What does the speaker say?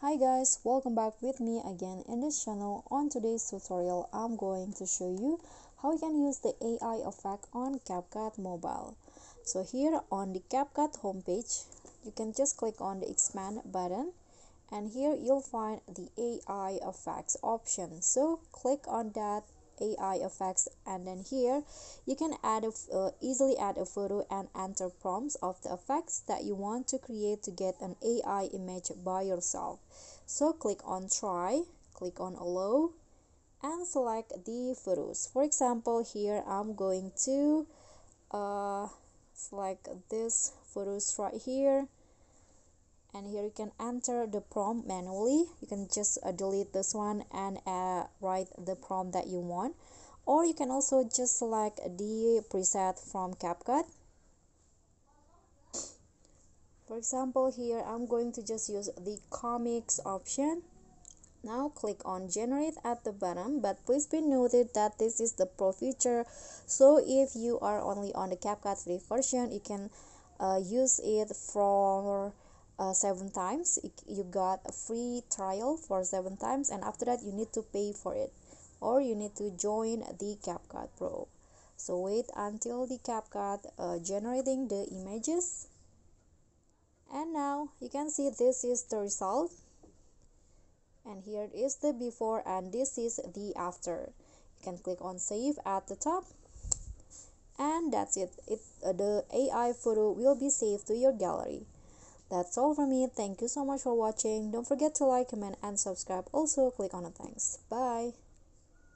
Hi guys, welcome back with me again in this channel. On today's tutorial, I'm going to show you how you can use the AI effect on CapCut mobile. So here on the CapCut homepage, you can just click on the expand button and here you'll find the AI effects option. So click on that AI effects and then here you can easily add a photo and enter prompts of the effects that you want to create to get an AI image by yourself. So click on try, click on allow and select the photos. For example, here I'm going to select this photos right here, and here you can enter the prompt manually. You can just delete this one and write the prompt that you want, or you can also just select the preset from CapCut. For example, here I'm going to just use the comics option. Now click on generate at the bottom, but please be noted that this is the pro feature, so if you are only on the CapCut free version, you can use it for 7 times. You got a free trial for 7 times, and after that you need to pay for it, or you need to join the CapCut Pro. So wait until the CapCut generating the images, and now you can see this is the result. And here is the before and this is the after. You can click on save at the top, and that's it. The AI photo will be saved to your gallery. That's all from me. Thank you so much for watching. Don't forget to like, comment and subscribe. Also click on the thanks. Bye.